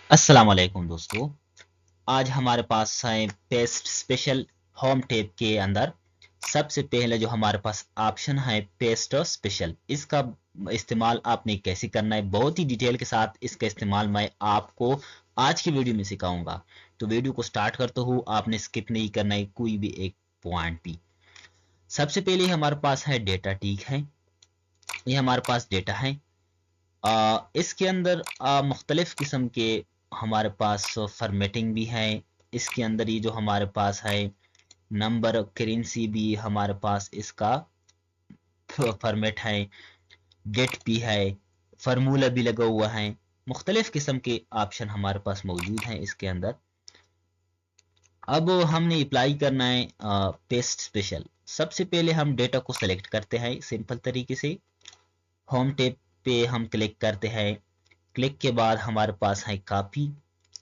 अस्सलाम वालेकुम दोस्तों। आज हमारे पास है पेस्ट स्पेशल होम टैब के अंदर सबसे पहले जो हमारे पास ऑप्शन है पेस्ट स्पेशल। इसका इस्तेमाल आपने कैसे करना है बहुत ही डिटेल के साथ इसका इस्तेमाल मैं आपको आज की वीडियो में सिखाऊंगा। तो वीडियो को स्टार्ट करता हूँ, आपने स्किप नहीं करना है कोई भी एक पॉइंट भी। सबसे पहले हमारे पास है डेटा, ठीक है। ये हमारे पास डेटा है। इसके अंदर मुख्तलिफ किस्म के हमारे पास फॉर्मेटिंग भी है। इसके अंदर ये जो हमारे पास है नंबर करेंसी भी हमारे पास इसका फॉर्मेट है, डेट भी है, फार्मूला भी लगा हुआ है। मुख्तलिफ किस्म के ऑप्शन हमारे पास मौजूद हैं इसके अंदर। अब हमने अप्लाई करना है पेस्ट स्पेशल। सबसे पहले हम डेटा को सेलेक्ट करते हैं सिंपल तरीके से। होम टैब पे हम क्लिक करते हैं। क्लिक के बाद हमारे पास है कॉपी।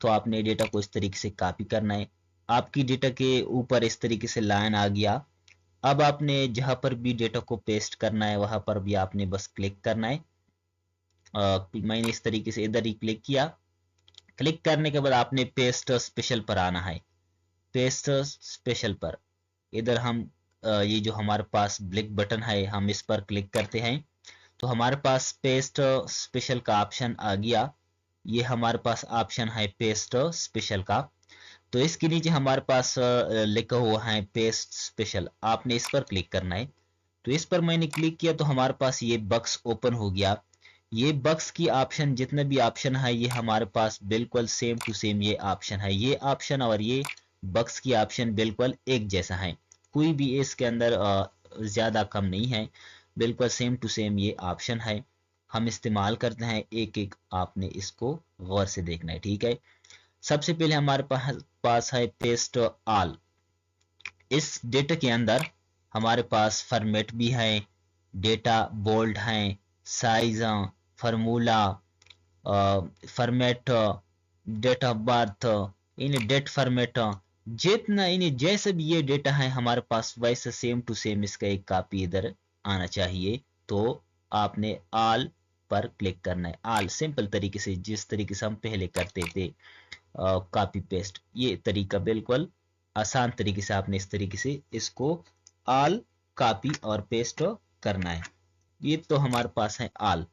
तो आपने डेटा को इस तरीके से कॉपी करना है। आपकी डेटा के ऊपर इस तरीके से लाइन आ गया। अब आपने जहां पर भी डेटा को पेस्ट करना है वहां पर भी आपने बस क्लिक करना है। मैंने इस तरीके से इधर ही क्लिक किया। क्लिक करने के बाद आपने पेस्ट स्पेशल पर आना है। पेस्ट स्पेशल पर इधर हम ये जो हमारे पास ब्लैक बटन है हम इस पर क्लिक करते हैं। तो हमारे पास पेस्ट स्पेशल का ऑप्शन आ गया। ये हमारे पास ऑप्शन है पेस्ट स्पेशल का। तो इसके नीचे हमारे पास लिखा हुआ है पेस्ट स्पेशल, आपने इस पर क्लिक करना है। तो इस पर मैंने क्लिक किया तो हमारे पास ये बक्स ओपन हो गया। ये बक्स की ऑप्शन जितने भी ऑप्शन है ये हमारे पास बिल्कुल सेम टू सेम ये ऑप्शन है। ये ऑप्शन और ये बक्स की ऑप्शन बिल्कुल एक जैसा है, कोई भी इसके अंदर ज्यादा कम नहीं है। बिल्कुल सेम टू सेम ये ऑप्शन है। हम इस्तेमाल करते हैं एक एक, आपने इसको गौर से देखना है, ठीक है। सबसे पहले हमारे पास है पेस्ट ऑल। इस डेटा के अंदर हमारे पास फॉर्मेट भी है, डेटा बोल्ड है, size, formula, format, date of birth, in date format, जितना इन जैसे भी ये डेटा है हमारे पास वैसे सेम टू सेम इसका एक कॉपी इधर आना चाहिए। तो आपने ऑल पर क्लिक करना है। ऑल सिंपल तरीके से जिस तरीके से हम पहले करते थे कॉपी पेस्ट, ये तरीका बिल्कुल आसान तरीके से आपने इस तरीके से इसको ऑल कॉपी और पेस्ट करना है। ये तो हमारे पास है ऑल।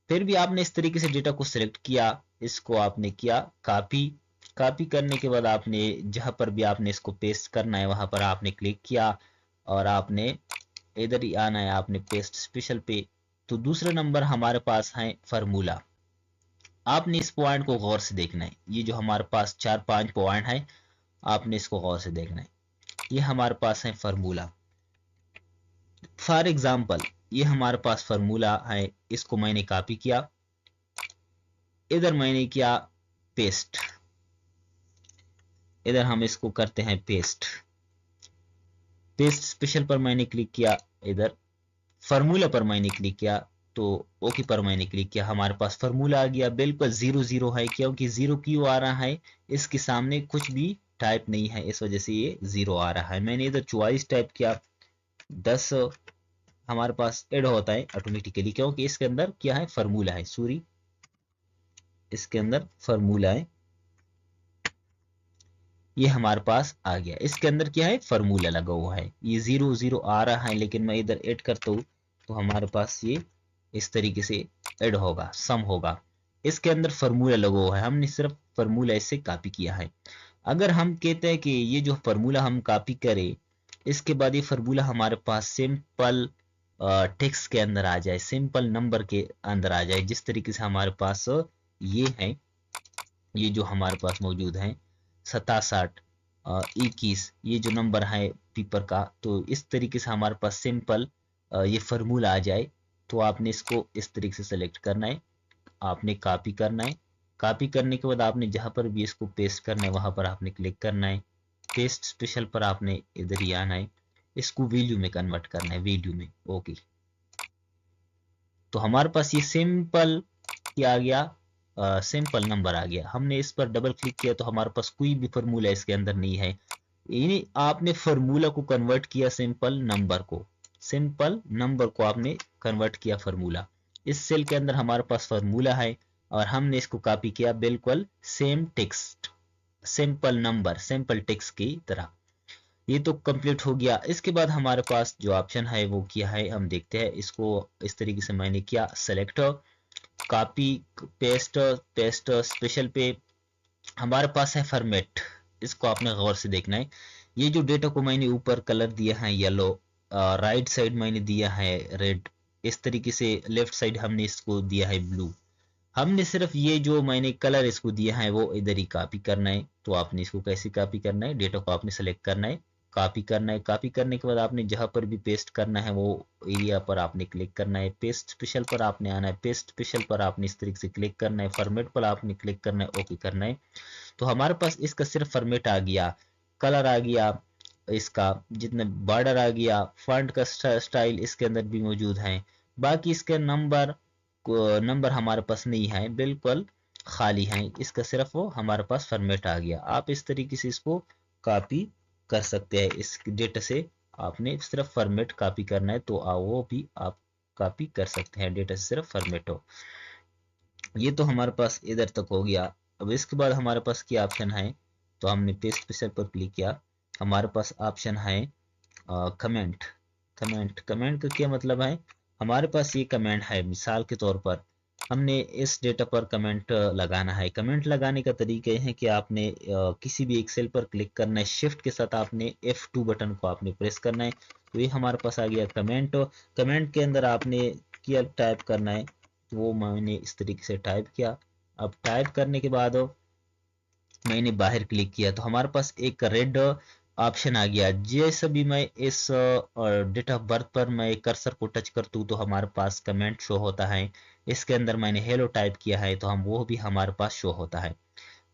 फिर भी आपने इस तरीके से डेटा को सिलेक्ट किया, इसको आपने किया कॉपी। कॉपी करने के बाद आपने जहां पर भी आपने इसको पेस्ट करना है वहां पर आपने क्लिक किया और आपने इधर ही आना है, आपने पेस्ट स्पेशल पे। तो दूसरा नंबर हमारे पास है फार्मूला। आपने इस पॉइंट को गौर से देखना है। ये जो हमारे पास 4-5 पॉइंट है आपने इसको गौर से देखना है। ये हमारे पास है फार्मूला। फॉर एग्जाम्पल ये हमारे पास फार्मूला है, इसको मैंने कॉपी किया, इधर मैंने किया पेस्ट। इधर हम इसको करते हैं पेस्ट। पेस्ट स्पेशल पर मैंने क्लिक किया, इधर फार्मूला पर मैंने क्लिक किया, तो ओके पर मैंने क्लिक किया। हमारे पास फार्मूला आ गया, बिल्कुल 0 0 है। क्योंकि 0 क्यों आ रहा है, इसके सामने कुछ भी टाइप नहीं है, इस वजह से ये 0 आ रहा है। मैंने इधर 44 टाइप किया, 10 हमारे पास ऐड होता है ऑटोमेटिकली क्योंकि इसके अंदर क्या है, फार्मूला है। सॉरी, इसके अंदर फार्मूला है। ये हमारे पास आ गया, इसके अंदर क्या है, फार्मूला लगा हुआ है। ये 0 0 आ रहा है, लेकिन मैं इधर ऐड करता हूँ तो हमारे पास ये इस तरीके से ऐड होगा, सम होगा। इसके अंदर फार्मूला लगा हुआ है, हमने सिर्फ फार्मूला इससे कॉपी किया है। अगर हम कहते हैं कि ये जो फार्मूला हम कॉपी करें, इसके बाद ये फार्मूला हमारे पास सिंपल टेक्स्ट के अंदर आ जाए, सिंपल नंबर के अंदर आ जाए, जिस तरीके से हमारे पास ये है, ये जो हमारे पास मौजूद है 67 21, ये जो नंबर है पेपर का, तो इस तरीके से हमारे पास सिंपल ये फार्मूला आ जाए। तो आपने इसको इस तरीके से सेलेक्ट करना है, आपने कॉपी करना है। कॉपी करने के बाद आपने जहां पर भी इसको पेस्ट करना है वहां पर आपने क्लिक करना है। पेस्ट स्पेशल पर आपने इधर ही आना है, इसको वैल्यू में कन्वर्ट करना है, वैल्यू में। ओके, तो हमारे पास ये सिंपल क्या आ गया, सिंपल नंबर आ गया। हमने इस पर डबल क्लिक किया तो हमारे पास कोई भी फार्मूला इसके अंदर नहीं है। यानी आपने फार्मूला को कन्वर्ट किया सिंपल नंबर को, सिंपल नंबर को आपने कन्वर्ट किया फार्मूला। इस सेल के अंदर हमारे पास फार्मूला है, और हमने इसको कॉपी किया बिल्कुल same text, simple number, simple text की तरह। ये तो कंप्लीट हो गया। इसके बाद हमारे पास जो ऑप्शन है वो क्या है हम देखते हैं। इसको इस तरीके से मैंने किया, select, copy, paste, paste special पे हमारे पास है फॉर्मेट। इसको आपने गौर से देखना है। ये जो डेटा को मैंने ऊपर कलर दिया है येलो, राइट साइड मैंने दिया है रेड, इस तरीके से लेफ्ट साइड हमने इसको दिया है ब्लू। हमने सिर्फ ये जो मैंने कलर इसको दिया है वो इधर ही कॉपी करना है। तो आपने इसको कैसे कॉपी करना है, डेटा को आपने सेलेक्ट करना है, कॉपी करना है। कॉपी करने के बाद आपने जहां पर भी पेस्ट करना है वो एरिया पर आपने क्लिक करना है। पेस्ट स्पेशल पर आपने आना है, पेस्ट स्पेशल पर आपने इस तरीके से क्लिक करना है, फॉर्मेट पर आपने क्लिक करना है, ओके करना है। तो हमारे पास इसका सिर्फ फॉर्मेट आ गया, कलर आ गया, इसका जितना बॉर्डर आ गया, फॉन्ट का स्टाइल इसके अंदर भी मौजूद है। बाकी इसके नंबर हमारे पास नहीं है, बिल्कुल खाली है। इसका सिर्फ वो हमारे पास फॉर्मेट आ गया। आप इस तरीके से इसको कॉपी कर सकते हैं। इस डेटा से आपने सिर्फ फॉर्मेट कॉपी करना है तो वो भी आप कॉपी कर सकते हैं, डेटा से सिर्फ फॉर्मेट हो। ये तो हमारे पास इधर तक हो गया। अब इसके बाद हमारे पास क्या ऑप्शन है, तो हमने पेस्ट पिक्चर पर क्लिक किया। हमारे पास ऑप्शन है कमेंट। कमेंट का क्या मतलब है, हमारे पास ये कमेंट है, मिसाल के तौर पर हमने इस डेटा पर कमेंट लगाना है। कमेंट लगाने का तरीका यह है कि आपने किसी भी एक सेल पर क्लिक करना है, शिफ्ट के साथ आपने F2 बटन को आपने प्रेस करना है। तो ये हमारे पास आ गया कमेंट। कमेंट के अंदर आपने क्या टाइप करना है, तो वो मैंने इस तरीके से टाइप किया। अब टाइप करने के बाद मैंने बाहर क्लिक किया तो हमारे पास एक रेड ऑप्शन आ गया। जैसे भी मैं इस डेट ऑफ बर्थ पर मैं कर्सर को टच करता हूँ तो हमारे पास कमेंट शो होता है। इसके अंदर मैंने हेलो टाइप किया है तो हम वो भी हमारे पास शो होता है।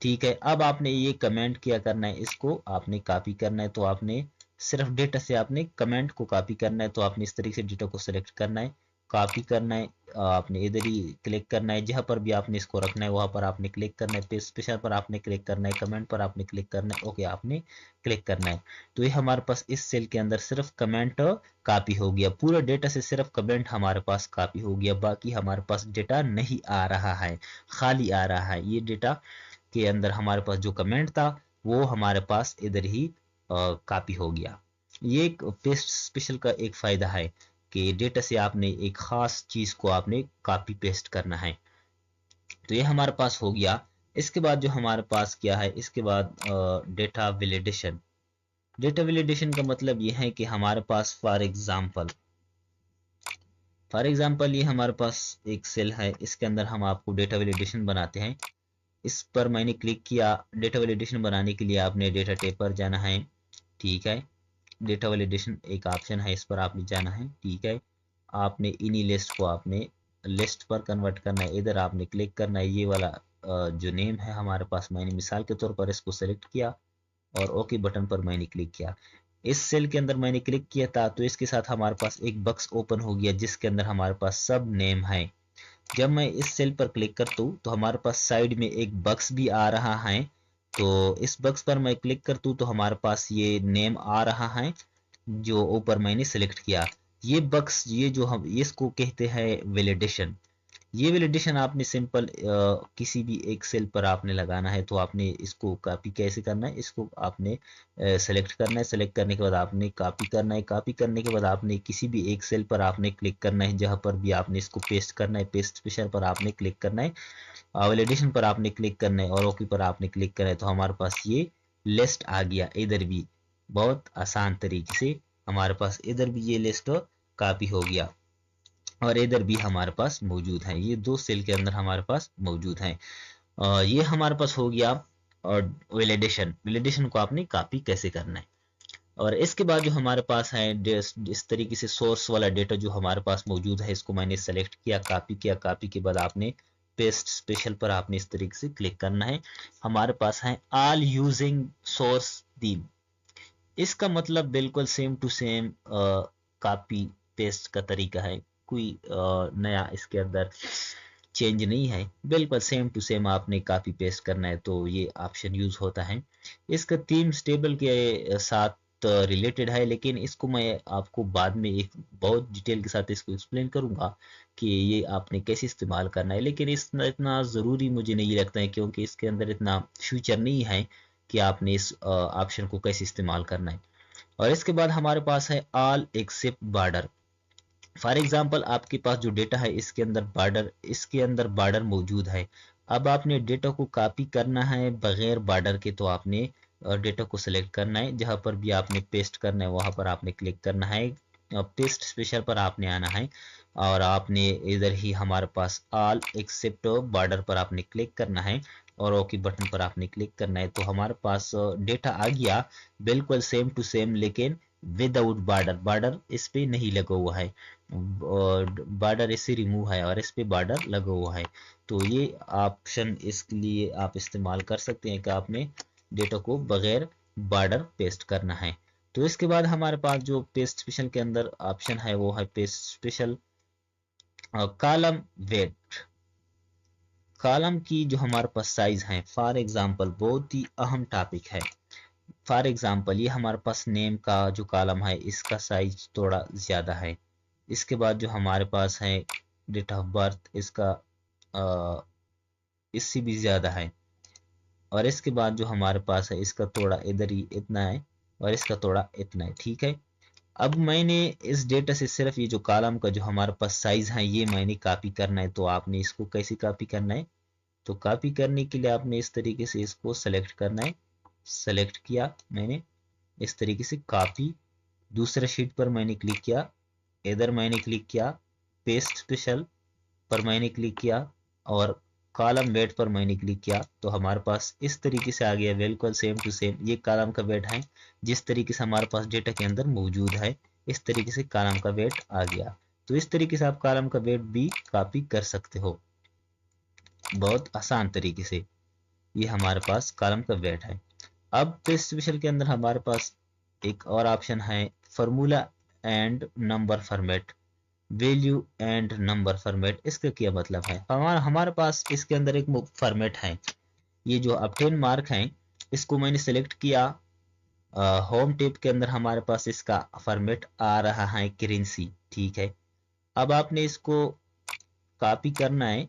ठीक है, अब आपने ये कमेंट क्या करना है, इसको आपने कॉपी करना है। तो आपने सिर्फ डेटा से आपने कमेंट को कॉपी करना है। तो आपने इस तरीके से डेटा को सिलेक्ट करना है, कॉपी करना है, आपने इधर ही क्लिक करना है, जहां पर भी आपने इसको रखना है वहां पर आपने क्लिक करना है, पेस्ट स्पेशल पर आपने क्लिक करना है, कमेंट पर आपने क्लिक करना है, ओके आपने क्लिक करना है। तो ये हमारे पास इस सेल के अंदर सिर्फ कमेंट कॉपी हो गया। पूरा डेटा से सिर्फ कमेंट हमारे पास कॉपी हो गया, बाकी हमारे पास डेटा नहीं आ रहा है, खाली आ रहा है। ये डेटा के अंदर हमारे पास जो कमेंट था वो हमारे पास इधर ही कॉपी हो गया। ये एक पेस्ट स्पेशल का एक फायदा है कि डेटा से आपने एक खास चीज को आपने कॉपी पेस्ट करना है। तो ये हमारे पास हो गया। इसके बाद जो हमारे पास क्या है, इसके बाद डेटा वैलिडेशन। डेटा वैलिडेशन का मतलब ये है कि हमारे पास फॉर एग्जांपल ये हमारे पास एक सेल है, इसके अंदर हम आपको डेटा वैलिडेशन बनाते हैं। इस पर मैंने क्लिक किया। डेटा वैलिडेशन बनाने के लिए आपने डेटा टैब पर जाना है। ठीक है, डेटा वैलिडेशन एक ऑप्शन है, इस पर आपने जाना है। ठीक है, आपने इन्हीं लिस्ट को आपने लिस्ट पर कन्वर्ट करना है। इधर आपने क्लिक करना है, ये वाला जो नेम है हमारे पास, मैंने मिसाल के तौर पर इसको सेलेक्ट किया और ओके बटन पर मैंने क्लिक किया। इस सेल के अंदर मैंने क्लिक किया था तो इसके साथ हमारे पास एक बॉक्स ओपन हो गया जिसके अंदर हमारे पास सब नेम है। जब मैं इस सेल पर क्लिक करता हूँ तो हमारे पास साइड में एक बॉक्स भी आ रहा है। तो इस बॉक्स पर मैं क्लिक करता हूँ तो हमारे पास ये नेम आ रहा है जो ऊपर मैंने सेलेक्ट किया। ये बॉक्स, ये जो हम इसको कहते हैं वैलिडेशन। ये वैलिडेशन आपने सिंपल किसी भी एक सेल पर आपने लगाना है। तो आपने इसको कॉपी कैसे करना है, इसको आपने सेलेक्ट करना है। सेलेक्ट करने के बाद आपने कॉपी करना है। कॉपी करने के बाद आपने किसी भी एक सेल पर आपने क्लिक करना है, जहां पर भी आपने इसको पेस्ट करना है। पेस्ट स्पेशल पर आपने क्लिक करना है, वैलिडेशन पर आपने क्लिक करना है और ओके पर आपने क्लिक करना है। तो हमारे पास ये लिस्ट आ गया। इधर भी बहुत आसान तरीके से हमारे पास इधर भी ये लिस्ट कॉपी हो गया और इधर भी हमारे पास मौजूद है। ये दो सेल के अंदर हमारे पास मौजूद है। ये हमारे पास हो गया। और वैलिडेशन को आपने कॉपी कैसे करना है। और इसके बाद जो हमारे पास है इस तरीके से सोर्स वाला डेटा जो हमारे पास मौजूद है, इसको मैंने सेलेक्ट किया, कॉपी किया। कॉपी के बाद आपने पेस्ट स्पेशल पर आपने इस तरीके से क्लिक करना है। हमारे पास है ऑल यूजिंग सोर्स थीम। इसका मतलब बिल्कुल same to same copy paste का तरीका है। कोई नया इसके अंदर चेंज नहीं है, बिल्कुल सेम टू सेम आपने कॉपी पेस्ट करना है तो ये ऑप्शन यूज होता है। इसका थीम्स टेबल के साथ रिलेटेड है, लेकिन इसको मैं आपको बाद में एक बहुत डिटेल के साथ इसको एक्सप्लेन करूंगा कि ये आपने कैसे इस्तेमाल करना है। लेकिन इतना ज़रूरी मुझे नहीं लगता है, क्योंकि इसके अंदर इतना फ्यूचर नहीं है कि आपने इस ऑप्शन को कैसे इस्तेमाल करना है। और इसके बाद हमारे पास है all except border. For example आपके पास जो डेटा है इसके अंदर बॉर्डर मौजूद है। अब आपने डेटा को कॉपी करना है बगैर बॉर्डर के, तो आपने डेटा को सिलेक्ट करना है, जहां पर भी आपने पेस्ट करना है वहां पर आपने क्लिक करना है, पेस्ट स्पेशल पर आपने आना है, और आपने इधर ही हमारे पास ऑल एक्सेप्ट बॉर्डर पर आपने क्लिक करना है और ओके बटन पर आपने क्लिक करना है। तो हमारे पास डेटा आ गया बिल्कुल सेम टू सेम, लेकिन विदाउट बॉर्डर। बॉर्डर इस पे नहीं लगा हुआ है, बॉर्डर इससे रिमूव है और इस पे बॉर्डर लगा हुआ है। तो ये ऑप्शन इसके लिए आप इस्तेमाल कर सकते हैं कि आपने डेटा को बगैर बॉर्डर पेस्ट करना है। तो इसके बाद हमारे पास जो पेस्ट स्पेशल के अंदर ऑप्शन है वो है paste special column width. Column की जो हमारे पास साइज है, फॉर एग्जांपल बहुत ही अहम टॉपिक है। फॉर एग्जांपल ये हमारे पास नेम का जो कॉलम है इसका साइज थोड़ा ज़्यादा है। इसके बाद जो हमारे पास है डेट ऑफ बर्थ, इसका इससे भी ज़्यादा है। और इसके बाद जो हमारे पास है इसका थोड़ा इधर ही इतना है और इसका थोड़ा इतना है, ठीक है। अब मैंने इस डेटा से सिर्फ ये जो कॉलम का जो हमारे पास साइज है ये मैंने कॉपी करना है। तो आपने इसको कैसे कॉपी करना है? तो कॉपी करने के लिए आपने इस तरीके से इसको सेलेक्ट करना है। सेलेक्ट किया मैंने इस तरीके से कॉपी, दूसरे शीट पर मैंने क्लिक किया, इधर मैंने क्लिक किया, पेस्ट स्पेशल पर मैंने क्लिक किया और कॉलम वेट पर मैंने क्लिक किया। तो हमारे पास इस तरीके से आ गया बिल्कुल सेम टू सेम। ये कॉलम का वेट है जिस तरीके से हमारे पास डेटा के अंदर मौजूद है, इस तरीके से कॉलम का वेट आ गया। तो इस तरीके से आप कॉलम का वेट भी कॉपी कर सकते हो बहुत आसान तरीके से। ये हमारे पास कॉलम का वेट है। अब पेस्ट स्पेशल के अंदर हमारे पास एक और ऑप्शन है formula and number format, value and number format. इसका क्या मतलब है? हमारे पास इसके अंदर एक फॉर्मेट है, ये जो ऑब्टेन मार्क है इसको मैंने सेलेक्ट किया। होम टैब के अंदर हमारे पास इसका फॉर्मेट आ रहा है करेंसी, ठीक है। अब आपने इसको कॉपी करना है,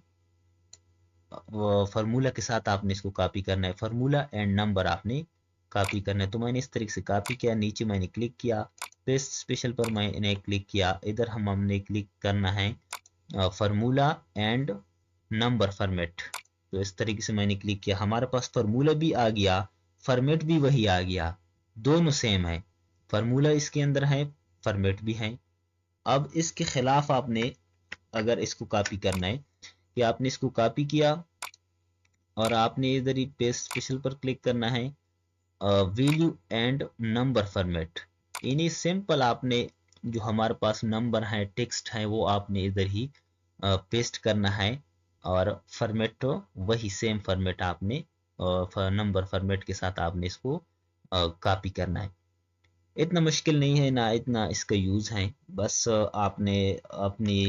फार्मूला के साथ आपने इसको कॉपी करना है, फार्मूला एंड नंबर आपने कॉपी करना है। तो मैंने इस तरीके से कॉपी किया, नीचे मैंने क्लिक किया, पेस्ट स्पेशल पर मैंने क्लिक किया, इधर हमने क्लिक करना है फार्मूला एंड नंबर फॉर्मेट। तो इस तरीके से मैंने क्लिक किया, हमारे पास फार्मूला भी आ गया, फॉर्मेट भी वही आ गया, दोनों सेम है। फार्मूला इसके अंदर है, फॉर्मेट भी है। अब इसके खिलाफ आपने अगर इसको कॉपी करना है कि आपने इसको कॉपी किया और आपने इधर ही पेस्ट स्पेशल पर क्लिक करना है, वैल्यू एंड नंबर फॉर्मेट। इन्हीं सिंपल आपने जो हमारे पास नंबर है, टेक्स्ट है, वो आपने इधर ही पेस्ट करना है और फॉर्मेट तो वही सेम फॉर्मेट आपने नंबर फॉर्मेट के साथ आपने इसको कॉपी करना है। इतना मुश्किल नहीं है ना, इतना इसका यूज़ है, बस आपने अपनी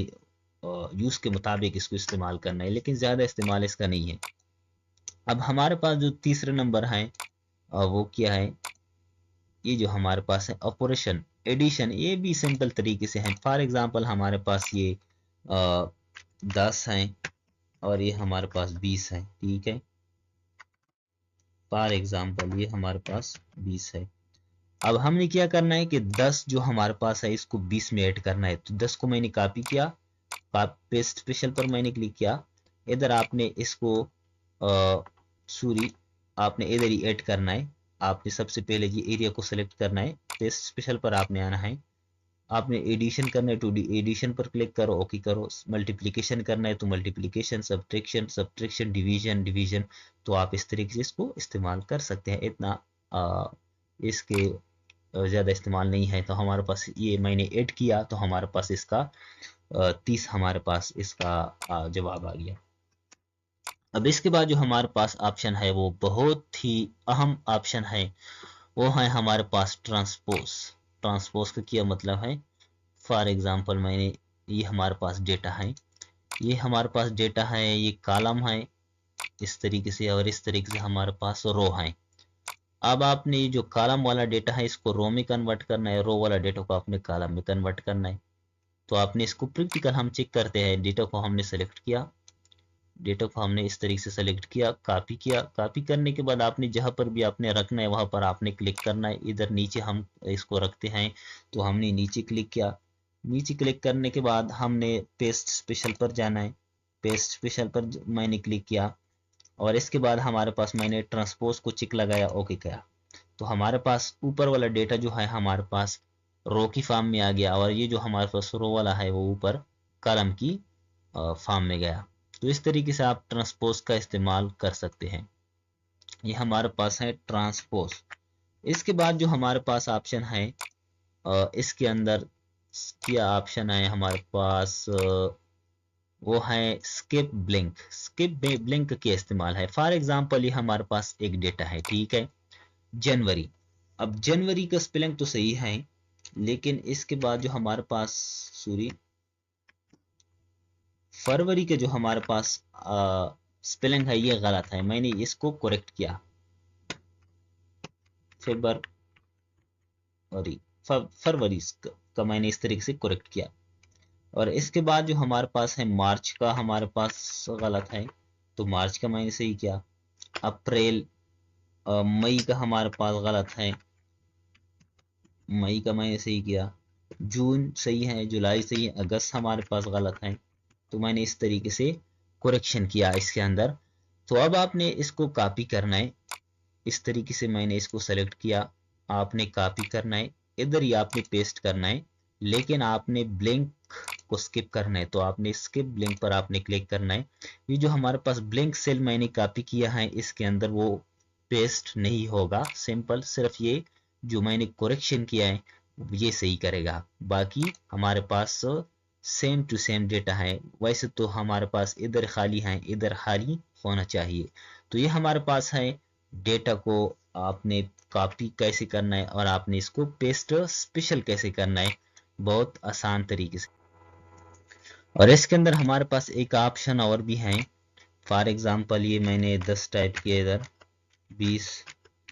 यूज़ के मुताबिक इसको इस्तेमाल करना है, लेकिन ज़्यादा इस्तेमाल इसका नहीं है। अब हमारे पास जो तीसरा नंबर है वो क्या है? ये जो हमारे पास है ऑपरेशन एडिशन, ये भी सिंपल तरीके से है। फॉर एग्जांपल हमारे पास ये 10 है और ये हमारे पास 20 है, ठीक है। फॉर एग्जांपल ये हमारे पास 20 है। अब हमने क्या करना है कि 10 जो हमारे पास है इसको 20 में ऐड करना है। तो 10 को मैंने कॉपी किया, पेस्ट स्पेशल पर मैंने क्लिक किया, इधर आपने इसको आपने इधर ही ऐड करना है। आपने सबसे पहले ये एरिया को सिलेक्ट करना है, पेस्ट स्पेशल पर आपने आना है, आपने एडिशन करना है, 2D एडिशन पर क्लिक करो, ओके करो। मल्टीप्लिकेशन करना है तो multiplication, subtraction subtraction, division division. तो आप इस तरीके से इसको इस्तेमाल कर सकते हैं। इतना इसके ज़्यादा इस्तेमाल नहीं है। तो हमारे पास ये मैंने ऐड किया तो हमारे पास इसका 30 हमारे पास इसका जवाब आ गया। अब इसके बाद जो हमारे पास ऑप्शन है वो बहुत ही अहम ऑप्शन है, वो है हमारे पास ट्रांसपोज। ट्रांसपोज का क्या मतलब है? फॉर एग्जांपल मैंने ये हमारे पास डेटा है, ये हमारे पास डेटा है, ये कॉलम है इस तरीके से, और इस तरीके से हमारे पास रो है। अब आपने ये जो कॉलम वाला डेटा है इसको रो में कन्वर्ट करना है, रो वाला डेटा को आपने कॉलम में कन्वर्ट करना है। तो आपने इसको प्रैक्टिकल हम चेक करते हैं। डेटा को हमने सेलेक्ट किया, डेटा को हमने इस तरीके से सेलेक्ट किया, कॉपी किया। कॉपी करने के बाद आपने जहां पर भी आपने रखना है वहां पर आपने क्लिक करना है। इधर नीचे हम इसको रखते हैं, तो हमने नीचे क्लिक किया। नीचे क्लिक करने के बाद हमने पेस्ट स्पेशल पर जाना है। पेस्ट स्पेशल पर मैंने क्लिक किया और इसके बाद हमारे पास मैंने ट्रांसपोज को चिक लगाया, ओके किया। तो हमारे पास ऊपर वाला डेटा जो है हमारे पास रो की फॉर्म में आ गया और ये जो हमारे पास रो वाला है वो ऊपर कॉलम की फॉर्म में गया। तो इस तरीके से आप ट्रांसपोज का इस्तेमाल कर सकते हैं। ये हमारे पास है ट्रांसपोज। इसके बाद जो हमारे पास ऑप्शन है इसके अंदर क्या ऑप्शन है हमारे पास, वो है स्किप ब्लिंक। स्किप ब्लिंक के इस्तेमाल है। फॉर एग्जांपल ये हमारे पास एक डेटा है, ठीक है, जनवरी। अब जनवरी का स्पेलिंग तो सही है, लेकिन इसके बाद जो हमारे पास सॉरी फरवरी के जो हमारे पास स्पेलिंग है ये गलत है। मैंने इसको करेक्ट किया, फरवरी का मैंने इस तरीके से करेक्ट किया। और इसके बाद जो हमारे पास है मार्च का हमारे पास गलत है, तो मार्च का मैंने सही किया। अप्रैल मई का हमारे पास गलत है, मई का मैंने सही किया। जून सही है, जुलाई सही है, अगस्त हमारे पास गलत है। तो मैंने इस तरीके से करेक्शन किया इसके अंदर। तो अब आपने इसको कॉपी करना है। इस तरीके से मैंने इसको सेलेक्ट किया, आपने कॉपी करना है, इधर ही आपने पेस्ट करना है, लेकिन आपने ब्लिंक को स्किप करना है। तो आपने स्किप ब्लिंक पर आपने क्लिक करना है। ये जो हमारे पास ब्लिंक सेल मैंने कॉपी किया है इसके अंदर वो पेस्ट नहीं होगा। सिंपल सिर्फ ये जो मैंने करेक्शन किया है ये सही करेगा, बाकी हमारे पास सेम टू सेम डेटा है। वैसे तो हमारे पास इधर खाली है, इधर खाली होना चाहिए। तो ये हमारे पास है। डेटा को आपने कॉपी कैसे करना है और आपने इसको पेस्ट स्पेशल कैसे करना है, बहुत आसान तरीके से। और इसके अंदर हमारे पास एक ऑप्शन और भी है। फॉर एग्जांपल ये मैंने 10 टाइप किया, इधर 20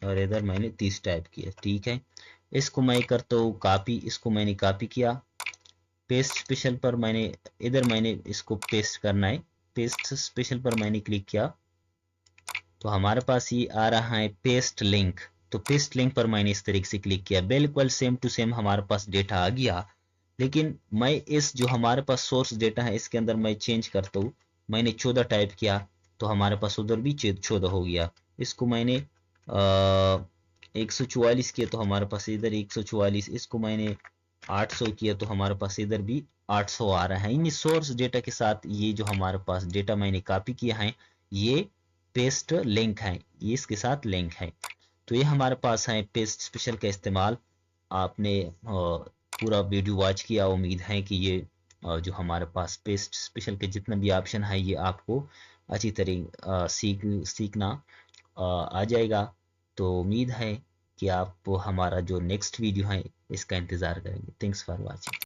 और इधर मैंने 30 टाइप किया, ठीक है। इसको मैं करता हूँ कॉपी, इसको मैंने कॉपी किया। पेस्ट स्पेशल पर मैंने इसको पेस्ट करना है। पेस्ट स्पेशल पर मैंने क्लिक किया तो हमारे पास ये आ रहा है पेस्ट लिंक। तो पेस्ट लिंक पर मैंने इस तरीके से क्लिक किया, बिल्कुल सेम टू सेम हमारे पास डेटा आ गया। लेकिन मैं इस जो हमारे पास सोर्स डेटा है इसके अंदर मैं चेंज करता हूँ। मैंने 14 टाइप किया तो हमारे पास उधर भी 14 हो गया। इसको मैंने 144 किया तो हमारे पास इधर 144। इसको मैंने 800 किया तो हमारे पास इधर भी 800 आ रहा है। इन सोर्स डेटा के साथ ये जो हमारे पास डेटा मैंने कॉपी किया है ये पेस्ट लिंक है, ये इसके साथ लिंक है। तो ये हमारे पास है पेस्ट स्पेशल का इस्तेमाल। आपने पूरा वीडियो वॉच किया, उम्मीद है कि ये जो हमारे पास पेस्ट स्पेशल के जितना भी ऑप्शन है ये आपको अच्छी तरह सीखना आ जाएगा। तो उम्मीद है कि आप हमारा जो नेक्स्ट वीडियो है इसका इंतज़ार करेंगे। Thanks for watching.